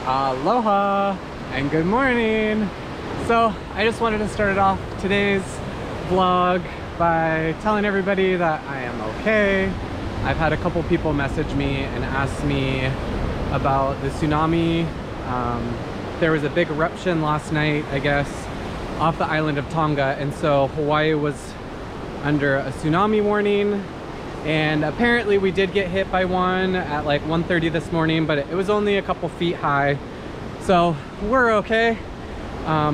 Aloha and good morning. So I just wanted to start off today's vlog by telling everybody that I am okay. I've had a couple people message me and ask me about the tsunami. There was a big eruption last night, I guess, off the island of Tonga, and so Hawaii was under a tsunami warning. And apparently we did get hit by one at like 1:30 this morning, but it was only a couple feet high. So we're okay.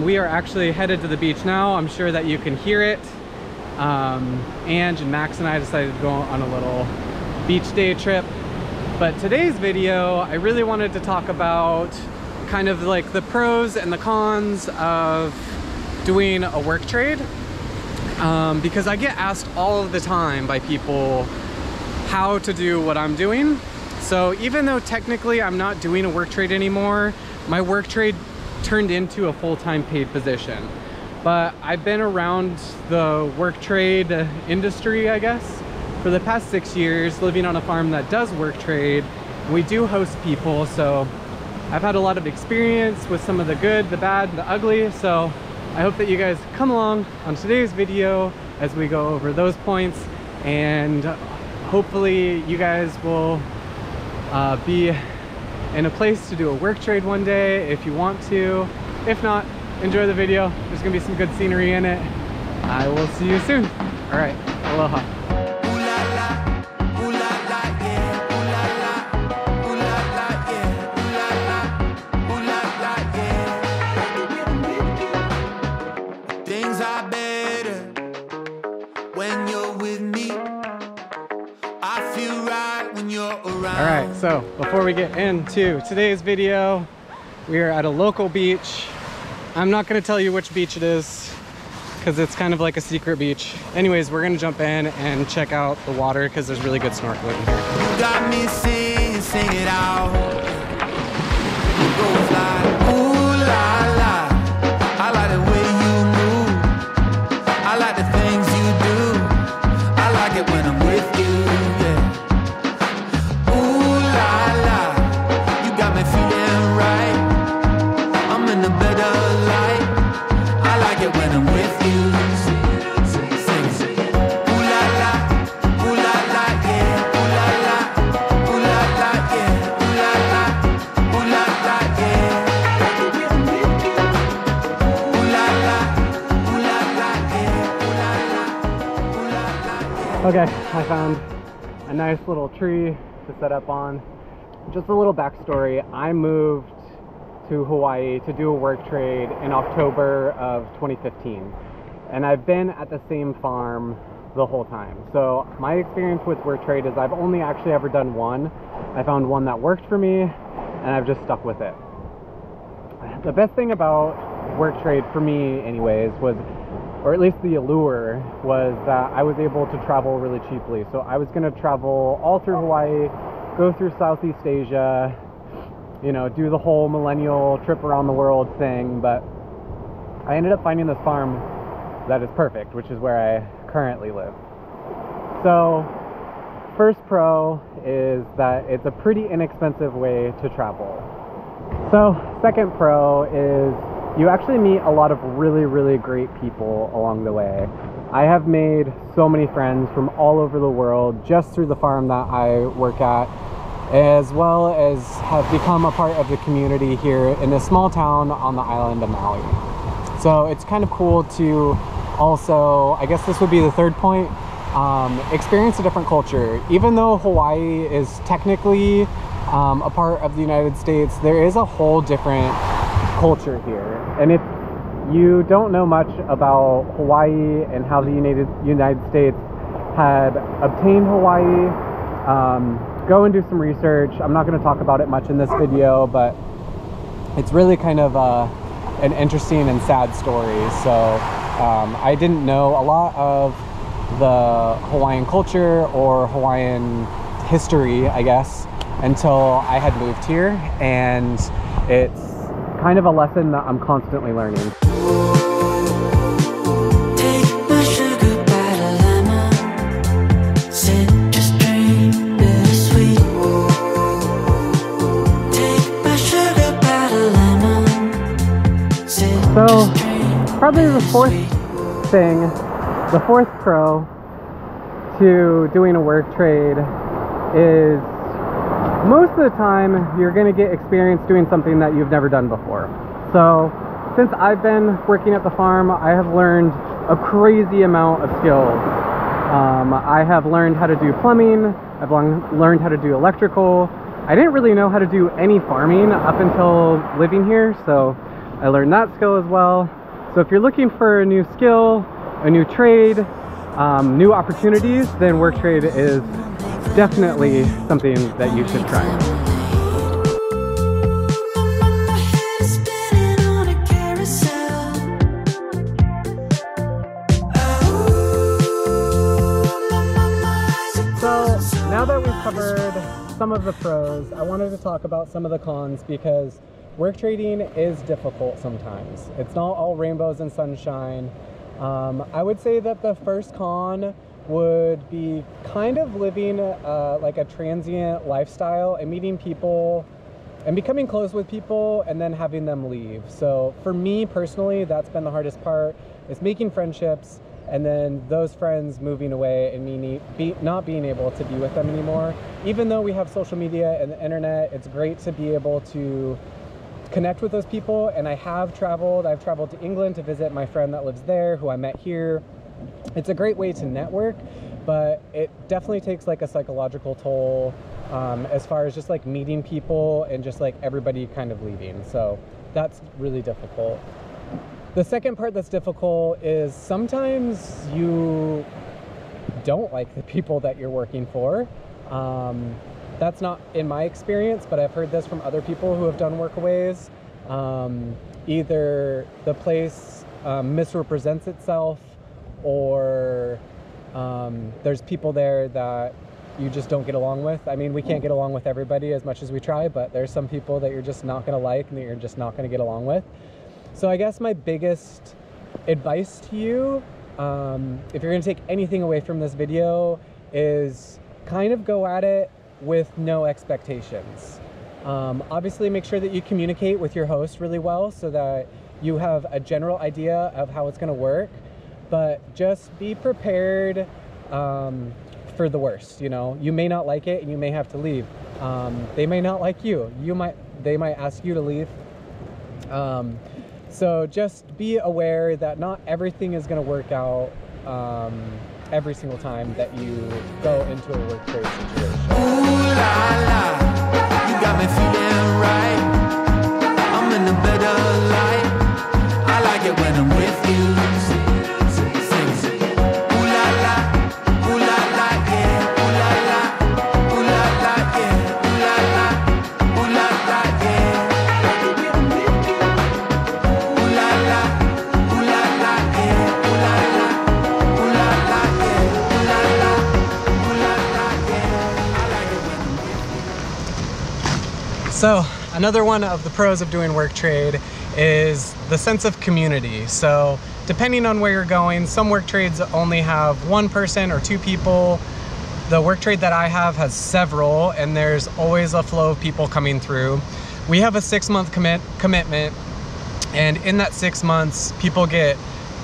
We are actually headed to the beach now. I'm sure that you can hear it. Ange and Max and I decided to go on a little beach day trip. But today's video, I really wanted to talk about kind of like the pros and the cons of doing a work trade. Because I get asked all of the time by people how to do what I'm doing. So even though technically I'm not doing a work trade anymore, my work trade turned into a full-time paid position. But I've been around the work trade industry, I guess, for the past 6 years, living on a farm that does work trade. We do host people, so I've had a lot of experience with some of the good, the bad, the ugly. So I hope that you guys come along on today's video as we go over those points, and hopefully you guys will be in a place to do a work trade one day if you want to. If not, enjoy the video. There's gonna be some good scenery in it. I will see you soon. All right, aloha. Alright, so before we get into today's video, we are at a local beach. I'm not going to tell you which beach it is because it's kind of like a secret beach. Anyways, we're going to jump in and check out the water because there's really good snorkeling here. You got me sing it out. Go fly, ooh la la. I like the way you move. I like the things you do. I like it when I'm with you. Okay, I found a nice little tree to set up on. Just a little backstory, I moved to Hawaii to do a work trade in October of 2015. And I've been at the same farm the whole time. So my experience with work trade is I've only actually ever done one. I found one that worked for me and I've just stuck with it. The best thing about work trade for me anyways was, or at least the allure, was that I was able to travel really cheaply. So I was gonna travel all through Hawaii, go through Southeast Asia, you know, do the whole millennial trip around the world thing, but I ended up finding this farm that is perfect, which is where I currently live. So first pro is that it's a pretty inexpensive way to travel. So second pro is you actually meet a lot of really, really great people along the way. I have made so many friends from all over the world just through the farm that I work at, as well as have become a part of the community here in a small town on the island of Maui. So it's kind of cool to also, I guess this would be the third point, experience a different culture. Even though Hawaii is technically a part of the United States, there is a whole different culture here. And if you don't know much about Hawaii and how the United States had obtained Hawaii, go and do some research. I'm not going to talk about it much in this video, but it's really kind of an interesting and sad story. So I didn't know a lot of the Hawaiian culture or Hawaiian history, I guess, until I had moved here, and it's kind of a lesson that I'm constantly learning. Sugar So probably the fourth pro to doing a work trade is most of the time you're going to get experience doing something that you've never done before. So since I've been working at the farm, I have learned a crazy amount of skills. I have learned how to do plumbing, I've learned how to do electrical. I didn't really know how to do any farming up until living here, so I learned that skill as well. So if you're looking for a new skill, a new trade, new opportunities, then WORKTRADE is definitely something that you should try. So now that we've covered some of the pros, I wanted to talk about some of the cons, because work trading is difficult sometimes. It's not all rainbows and sunshine. I would say that the first con would be kind of living like a transient lifestyle and meeting people and becoming close with people and then having them leave. So for me personally, that's been the hardest part, is making friendships and then those friends moving away and me not being able to be with them anymore. Even though we have social media and the internet, it's great to be able to connect with those people. And I've traveled to England to visit my friend that lives there, who I met here. It's a great way to network, but it definitely takes like a psychological toll as far as just like meeting people and just like everybody kind of leaving. So that's really difficult. The second part that's difficult is sometimes you don't like the people that you're working for. That's not in my experience, but I've heard this from other people who have done workaways. Either the place misrepresents itself, or there's people there that you just don't get along with. I mean, we can't get along with everybody as much as we try, but there's some people that you're just not going to like and that you're just not going to get along with. So I guess my biggest advice to you, if you're going to take anything away from this video, is kind of go at it with no expectations. Obviously make sure that you communicate with your host really well so that you have a general idea of how it's going to work, but just be prepared for the worst. You know, you may not like it and you may have to leave. They may not like you. They might ask you to leave. So just be aware that not everything is going to work out every single time that you go into a work trade situation. Ooh la la, you got me feeling right. I'm in a better light. I like it when I'm with you. So another one of the pros of doing work trade is the sense of community. So depending on where you're going, some work trades only have one person or two people. The work trade that I have has several, and there's always a flow of people coming through. We have a 6-month commitment, and in that 6 months, people get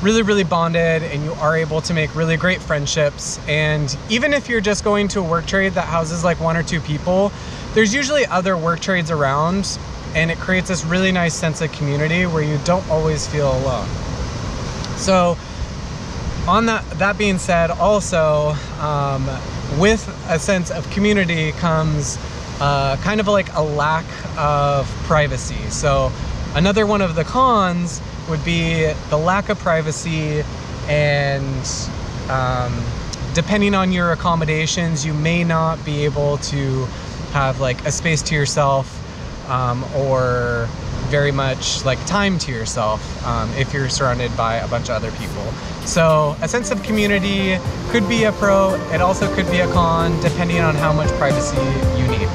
really bonded, and you are able to make really great friendships. And even if you're just going to a work trade that houses like 1 or 2 people, there's usually other work trades around, and it creates this really nice sense of community where you don't always feel alone. So on that being said, also with a sense of community comes kind of like a lack of privacy. So another one of the cons would be the lack of privacy, and depending on your accommodations, you may not be able to have like a space to yourself or very much like time to yourself if you're surrounded by a bunch of other people. So a sense of community could be a pro. It also could be a con, depending on how much privacy you need.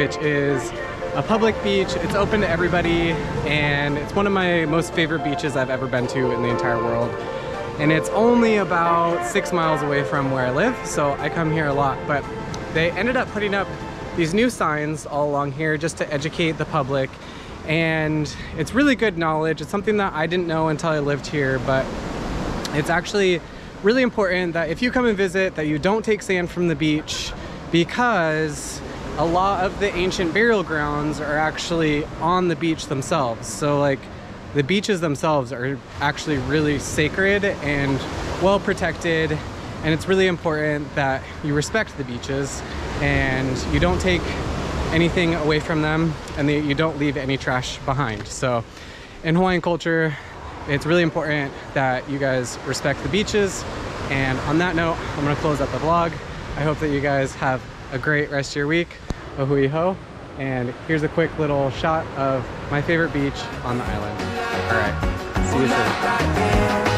which is a public beach. It's open to everybody, and it's one of my most favorite beaches I've ever been to in the entire world. And it's only about 6 miles away from where I live, so I come here a lot. But they ended up putting up these new signs all along here just to educate the public, and it's really good knowledge. It's something that I didn't know until I lived here, but it's actually really important that if you come and visit, that you don't take sand from the beach, because a lot of the ancient burial grounds are actually on the beach themselves. So like the beaches themselves are actually really sacred and well protected, and it's really important that you respect the beaches and you don't take anything away from them, and that you don't leave any trash behind. So in Hawaiian culture, it's really important that you guys respect the beaches. And on that note, I'm gonna close out the vlog. I hope that you guys have a great rest of your week. Ohui ho. And here's a quick little shot of my favorite beach on the island. All right, see you soon.